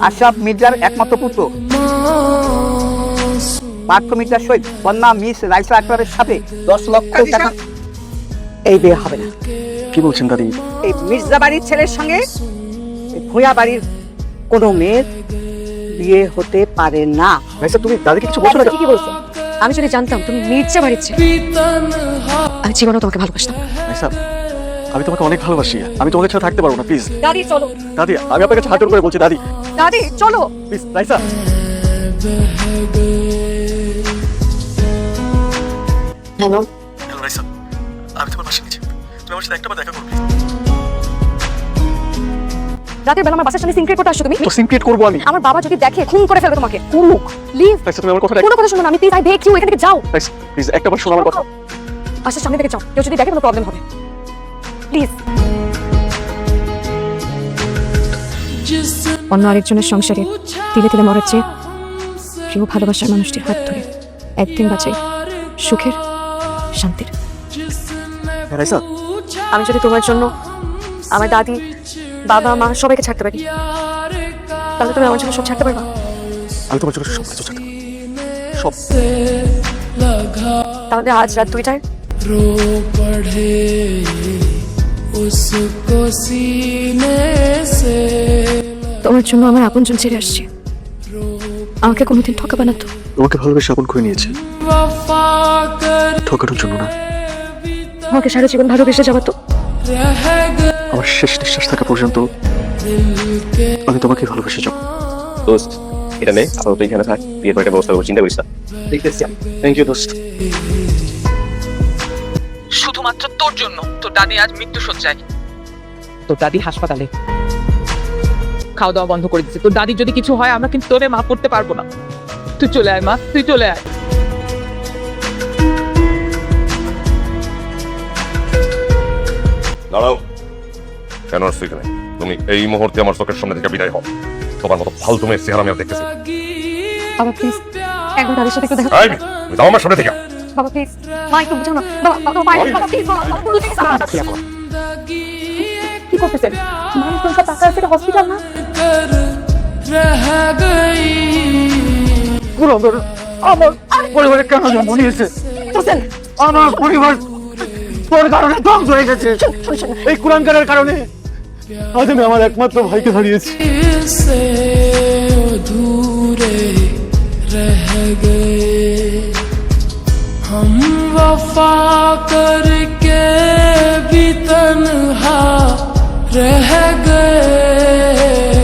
আশরাফ মির্জার একমাত্র পুত্র পার্থ মির্জার সহিত কন্যা মিস রাইসা আক্তারের সাথে 10 লক্ষ টাকা। এই বিয়ে হবে না। কি বলছেন দাদি? এই মির্জা বাড়ির ছেলের সঙ্গে ভূয়া বাড়ির কোনো মেয়ের বিয়ে হতে পারে না। রাইসা তুমি দাদিকে কিছু বলছো না? ঠিকই বলছো। আমি যদি জানতাম তুমি মির্জা বাড়ির ছেলে, আমি জীবনেও তোমাকে ভালোবাসতাম। রাইসা আমি তোমাকে অনেক ভালোবাসি, আমি তোমাকে ছাড়া থাকতে পারবো না, প্লিজ। দাদি চলো। দাদি আমি আপনার কাছে হাত জোড় করে বলছি দাদি, দাদি চলো। Please Raisa. Hello hello Raisa, আমি তোমার বাসায় নিচ্ছি, তুমি আমার সাথে একটাবার দেখা করবে। রাতের বেলা আমার বাসার সামনে সিনক্রেট করতে আসছো তুমি? তো সিনক্রেট করবো আমি। আমার বাবা যদি দেখে খুন করে ফেলবে তোমাকে। কুমুক লিভ। রাইসা তুমি আমার কথা কোনো কথা শোনো না। আমি প্লিজ আই বেগ ইউ, এখান থেকে যাও। রাইসা প্লিজ একটাবার শোনো আমার কথা। বাসার সামনে থেকে যাও, কেউ যদি দেখে কোনো প্রবলেম হবে। প্লিজ। অন্য আরেকজনের সংসারে তিলে তিলে মরার চেয়ে প্রিয় ভালোবাসার মানুষটির হাত ধরে একদিন বাঁচাই সুখের শান্তির। রাইসা আমি যদি তোমার জন্য আমার দাদি বাবা মা সবাইকে ছাড়তে পারি, তাহলে তুমি আমার জন্য সব ছাড়তে পারবা? আমি তোমার জন্য সব কিছু ছাড়তে পারি, সব। তাহলে আজ রাত 2টায় रो पड़े उसको सीने से তোমার জন্য আমার আপনজন ছেড়ে আসছে। আমাকে কোনোদিন ঠকাবা না তো? তোমাকে ভালোবেসে আপন করে নিয়েছে, वफा कर ঠকানোর জন্য না। আমাকে সারা জীবন ভালোবেসে যাবা তো? रह गए আমার শেষ নিঃশ্বাস থাকা পর্যন্ত আমি তোমাকে ভালোবেসে যাবো। দোস্ত এটা নেই, আপাতত এখানে থাক, বিয়ের পর একটা ব্যবস্থা করবো, চিন্তা করিস না। দেখতেছি। থ্যাংক ইউ দোস্ত। শুধুমাত্র তোর জন্য তোর দাদি আজ মৃত্যু শয্যায়। তোর দাদি হাসপাতালে, খাওয়া দাওয়া বন্ধ করে দিচ্ছে। তোর দাদির যদি কিছু হয় আমরা কিন্তু তোরে মাফ করতে পারবো না। তুই চলে আয় মা, তুই চলে আয়। দাঁড়াও, কেন আসছো এখানে? তুমি এই মুহূর্তে আমার চোখের সামনে থেকে বিদায় হও। তোমার মতো ফালতু মেয়ের চেহারা আমি আর দেখতেছি। বাবা প্লিজ একবার দাদির সাথে একটু দেখা। এই, তুমি যাও আমার সামনে থেকে। বাবা প্লিজ, মা একটু বুঝাও না। বাবা বাবা বাবা প্লিজ, বাবা কি করতেছেন? মানুষ তো সব টাকা আছে, হসপিটাল না? कर रह गई আমার পরিবারে কেন জন্ম নিয়েছে? আমার পরিবার তোর কারণে ধ্বংস হয়ে গেছে। এই কুলাঙ্গারের কারণে আজ আমি আমার একমাত্র ভাইকে হারিয়েছি। से अधूरे रह गए हम वफा करके भी तन्हा रह गए